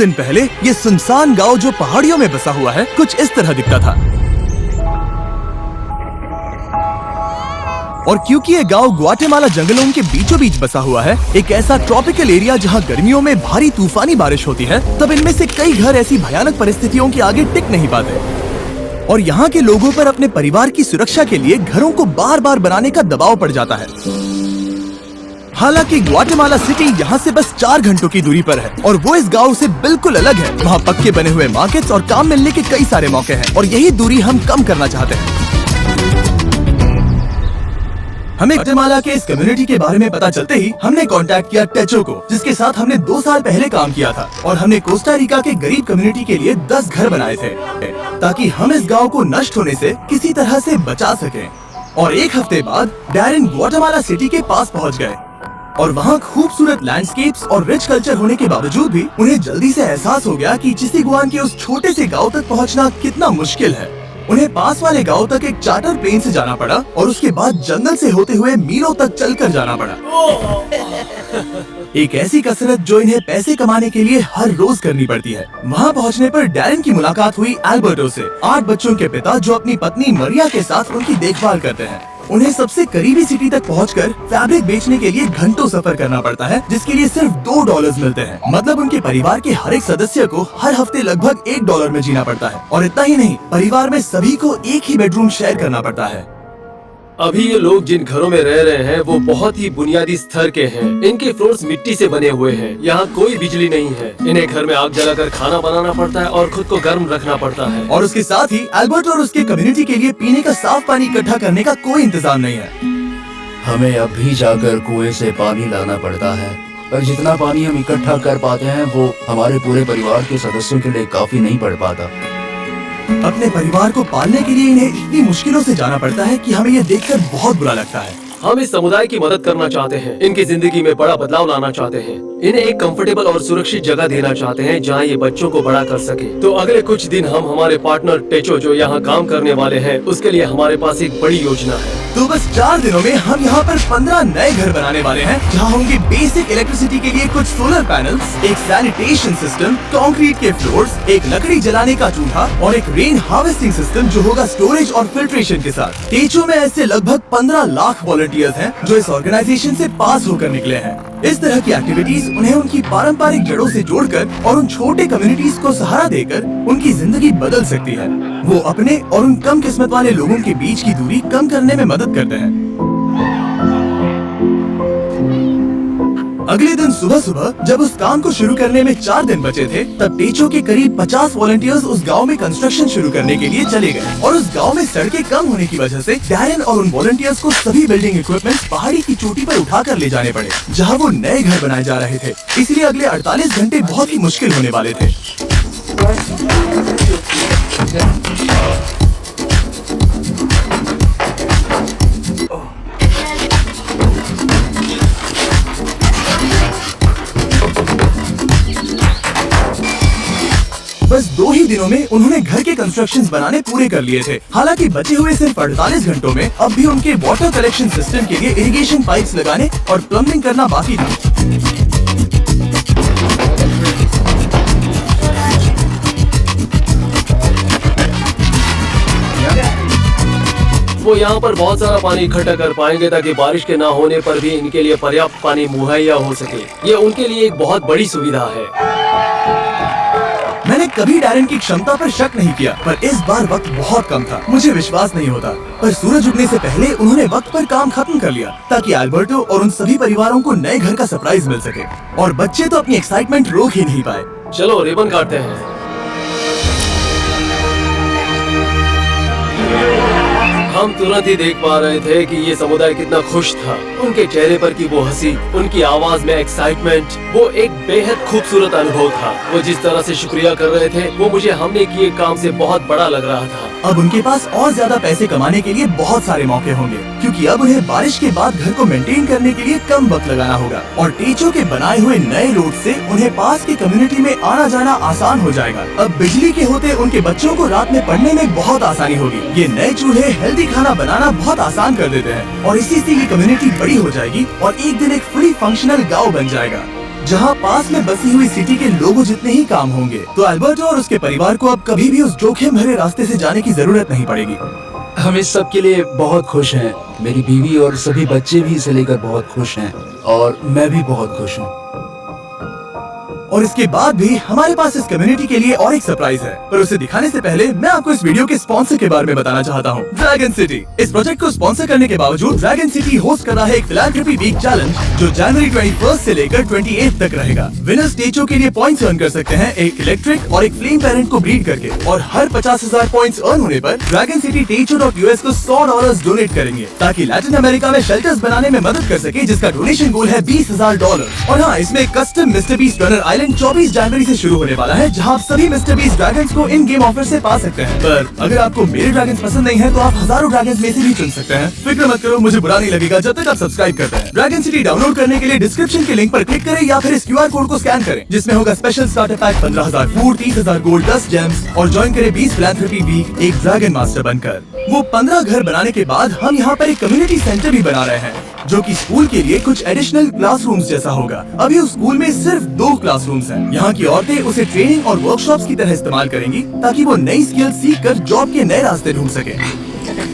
दिन पहले ये सुनसान गांव जो पहाड़ियों में बसा हुआ है कुछ इस तरह दिखता था। और क्योंकि ये गांव ग्वाटेमाला जंगलों के बीचों बीच बसा हुआ है, एक ऐसा ट्रॉपिकल एरिया जहां गर्मियों में भारी तूफानी बारिश होती है, तब इनमें से कई घर ऐसी भयानक परिस्थितियों के आगे टिक नहीं पाते और यहाँ के लोगों पर अपने परिवार की सुरक्षा के लिए घरों को बार बार बनाने का दबाव पड़ जाता है। हालांकि ग्वाटेमाला सिटी यहाँ से बस 4 घंटों की दूरी पर है और वो इस गांव से बिल्कुल अलग है। वहाँ पक्के बने हुए मार्केट्स और काम मिलने के कई सारे मौके हैं और यही दूरी हम कम करना चाहते हैं। हमें ग्वाटेमाला के इस कम्युनिटी के बारे में पता चलते ही हमने कांटेक्ट किया टेचो को, जिसके साथ हमने 2 साल पहले काम किया था और हमने कोस्टा रिका के गरीब कम्युनिटी के लिए 10 घर बनाए थे ताकि हम इस गाँव को नष्ट होने से किसी तरह से बचा सकें। और 1 हफ्ते बाद डैरेन ग्वाटेमाला सिटी के पास पहुँच गए और वहाँ खूबसूरत लैंडस्केप्स और रिच कल्चर होने के बावजूद भी उन्हें जल्दी से एहसास हो गया कि चिसिगुआन के उस छोटे से गांव तक पहुँचना कितना मुश्किल है। उन्हें पास वाले गांव तक एक चार्टर प्लेन से जाना पड़ा और उसके बाद जंगल से होते हुए मीलों तक चलकर जाना पड़ा। एक ऐसी कसरत जो इन्हें पैसे कमाने के लिए हर रोज करनी पड़ती है। वहाँ पहुँचने पर डैरेन की मुलाकात हुई एल्बर्टो से, 8 बच्चों के पिता जो अपनी पत्नी मरिया के साथ उनकी देखभाल करते हैं। उन्हें सबसे करीबी सिटी तक पहुंचकर फैब्रिक बेचने के लिए घंटों सफर करना पड़ता है, जिसके लिए सिर्फ $2 मिलते हैं। मतलब उनके परिवार के हर एक सदस्य को हर हफ्ते लगभग $1 में जीना पड़ता है। और इतना ही नहीं, परिवार में सभी को एक ही बेडरूम शेयर करना पड़ता है। अभी ये लोग जिन घरों में रह रहे हैं वो बहुत ही बुनियादी स्तर के हैं। इनके फ्लोर्स मिट्टी से बने हुए हैं। यहाँ कोई बिजली नहीं है। इन्हें घर में आग जलाकर खाना बनाना पड़ता है और खुद को गर्म रखना पड़ता है। और उसके साथ ही एल्बर्ट और उसके कम्युनिटी के लिए पीने का साफ पानी इकट्ठा करने का कोई इंतजाम नहीं है। हमें अब भी जाकर कुएं से पानी लाना पड़ता है और जितना पानी हम इकट्ठा कर पाते हैं वो हमारे पूरे परिवार के सदस्यों के लिए काफी नहीं पड़ पाता। अपने परिवार को पालने के लिए इन्हें इतनी मुश्किलों से जाना पड़ता है कि हमें ये देखकर बहुत बुरा लगता है। हम इस समुदाय की मदद करना चाहते हैं। इनकी जिंदगी में बड़ा बदलाव लाना चाहते हैं। इन्हें एक कंफर्टेबल और सुरक्षित जगह देना चाहते हैं जहां ये बच्चों को बड़ा कर सके। तो अगले कुछ दिन हम हमारे पार्टनर टेचो जो यहाँ काम करने वाले हैं उसके लिए हमारे पास एक बड़ी योजना है। तो बस 4 दिनों में हम यहाँ पर 15 नए घर बनाने वाले हैं, जहाँ होंगे बेसिक इलेक्ट्रिसिटी के लिए कुछ सोलर पैनल्स, एक सैनिटेशन सिस्टम, कंक्रीट के फ्लोर्स, एक लकड़ी जलाने का चूल्हा और एक रेन हार्वेस्टिंग सिस्टम जो होगा स्टोरेज और फिल्ट्रेशन के साथ। टेचो में ऐसे लगभग 15 लाख वॉलंटियर्स हैं जो इस ऑर्गेनाइजेशन से पास होकर निकले हैं। इस तरह की एक्टिविटीज उन्हें उनकी पारंपरिक जड़ों से जोड़कर और उन छोटे कम्युनिटीज को सहारा देकर उनकी जिंदगी बदल सकती है। वो अपने और उन कम किस्मत वाले लोगों के बीच की दूरी कम करने में मदद करते हैं। अगले दिन सुबह जब उस काम को शुरू करने में 4 दिन बचे थे, तब टेचो के करीब 50 वॉलंटियर्स उस गांव में कंस्ट्रक्शन शुरू करने के लिए चले गए और उस गांव में सड़कें कम होने की वजह से डैरेन और उन वॉलंटियर्स को सभी बिल्डिंग इक्विपमेंट्स पहाड़ी की चोटी पर उठाकर ले जाने पड़े, जहां वो नए घर बनाए जा रहे थे। इसलिए अगले 48 घंटे बहुत ही मुश्किल होने वाले थे। बस 2 ही दिनों में उन्होंने घर के कंस्ट्रक्शंस बनाने पूरे कर लिए थे। हालांकि बचे हुए सिर्फ 48 घंटों में अब भी उनके वाटर कलेक्शन सिस्टम के लिए इरिगेशन पाइप्स लगाने और प्लम्बिंग करना बाकी था। वो यहाँ पर बहुत सारा पानी इकट्ठा कर पाएंगे ताकि बारिश के ना होने पर भी इनके लिए पर्याप्त पानी मुहैया हो सके। ये उनके लिए एक बहुत बड़ी सुविधा है। मैंने कभी डैरेन की क्षमता पर शक नहीं किया, पर इस बार वक्त बहुत कम था। मुझे विश्वास नहीं होता, पर सूरज उगने से पहले उन्होंने वक्त पर काम खत्म कर लिया ताकि एल्बर्टो और उन सभी परिवारों को नए घर का सरप्राइज मिल सके। और बच्चे तो अपनी एक्साइटमेंट रोक ही नहीं पाए। चलो रिबन काटते हैं। हम तुरंत ही देख पा रहे थे कि ये समुदाय कितना खुश था। उनके चेहरे पर की वो हंसी, उनकी आवाज में एक्साइटमेंट, वो एक बेहद खूबसूरत अनुभव था। वो जिस तरह से शुक्रिया कर रहे थे वो मुझे हमने किए काम से बहुत बड़ा लग रहा था। अब उनके पास और ज्यादा पैसे कमाने के लिए बहुत सारे मौके होंगे, क्योंकि अब उन्हें बारिश के बाद घर को मेंटेन करने के लिए कम वक्त लगाना होगा। और टेचो के बनाए हुए नए रोड से उन्हें पास की कम्युनिटी में आना जाना आसान हो जाएगा। अब बिजली के होते उनके बच्चों को रात में पढ़ने में बहुत आसानी होगी। ये नए चूल्हे हेल्दी खाना बनाना बहुत आसान कर देते हैं और इसी से ये कम्युनिटी बड़ी हो जाएगी और एक दिन एक फुली फंक्शनल गाँव बन जाएगा, जहाँ पास में बसी हुई सिटी के लोगों जितने ही काम होंगे। तो अल्बर्टो और उसके परिवार को अब कभी भी उस जोखिम भरे रास्ते से जाने की जरूरत नहीं पड़ेगी। हम इस सब के लिए बहुत खुश हैं। मेरी बीवी और सभी बच्चे भी इसे लेकर बहुत खुश हैं और मैं भी बहुत खुश हूँ। और इसके बाद भी हमारे पास इस कम्युनिटी के लिए और एक सरप्राइज है, पर उसे दिखाने से पहले मैं आपको इस वीडियो के स्पॉन्सर के बारे में बताना चाहता हूँ, ड्रैगन सिटी। इस प्रोजेक्ट को स्पॉन्सर करने के बावजूद ड्रैगन सिटी होस्ट कर रहा है एक फिलैंथ्रोपी वीक चैलेंज जो जनवरी 21 से लेकर 28 तक रहेगा। विनर्स टेचो के लिए पॉइंट्स अर्न कर सकते हैं एक इलेक्ट्रिक और एक फ्लेम पेरेंट को ब्रीड करके, और हर 50,000 पॉइंट्स अर्न होने पर ड्रैगन सिटी टेचो.us को $100 डोनेट करेंगे ताकि लैटिन अमेरिका में शेल्टर्स बनाने में मदद कर सके, जिसका डोनेशन गोल है $20,000। और हाँ, इसमें custom mister beast runner island 24 जनवरी से शुरू होने वाला है, जहां आप सभी मिस्टर बीस्ट ड्रैगन्स को इन गेम ऑफर से पा सकते हैं। पर अगर आपको मेरे ड्रैगन्स पसंद नहीं है तो आप हजारों ड्रैगन्स में से भी चुन सकते हैं। फिक्र मत करो, मुझे बुरा नहीं लगेगा जब तक आप सब्सक्राइब करते हैं। ड्रैगन सिटी डाउनलोड करने के लिए डिस्क्रिप्शन के लिंक पर क्लिक करें या फिर इस QR कोड को स्कैन करें, जिसमें होगा special starter pack 15,000 food, 30,000 gold, 10 James, और ज्वाइन करें 20 फिलैंथ्रोपी वीक एक ड्रैगन मास्टर बनकर। वो 15 घर बनाने के बाद हम यहाँ पर एक कम्युनिटी सेंटर भी बना रहे हैं, जो कि स्कूल के लिए कुछ एडिशनल क्लासरूम्स जैसा होगा। अभी उस स्कूल में सिर्फ 2 क्लासरूम्स हैं। यहाँ की औरतें उसे ट्रेनिंग और वर्कशॉप्स की तरह इस्तेमाल करेंगी ताकि वो नई स्किल सीख कर जॉब के नए रास्ते ढूंढ सके।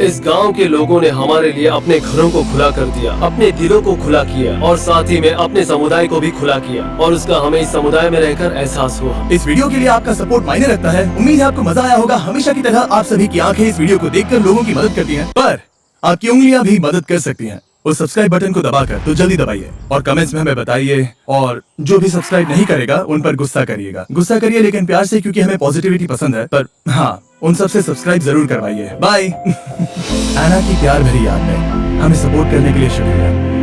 इस गांव के लोगों ने हमारे लिए अपने घरों को खुला कर दिया, अपने दिलों को खुला किया और साथ ही में अपने समुदाय को भी खुला किया, और उसका हमें इस समुदाय में रहकर एहसास हुआ। इस वीडियो के लिए आपका सपोर्ट मायने रखता है। उम्मीद है आपको मजा आया होगा। हमेशा की तरह आप सभी की आंखें इस वीडियो को देखकर लोगों की मदद करती हैं, पर आपकी उंगलियां भी मदद कर सकती हैं। उस सब्सक्राइब बटन को दबाकर तो जल्दी दबाइए और कमेंट्स में हमें बताइए, और जो भी सब्सक्राइब नहीं करेगा उन पर गुस्सा करिए लेकिन प्यार से, क्योंकि हमें पॉजिटिविटी पसंद है। पर हाँ, उन सबसे सब्सक्राइब जरूर करवाइए। बाय। एना की प्यार भरी याद में हमें सपोर्ट करने के लिए शुक्रिया।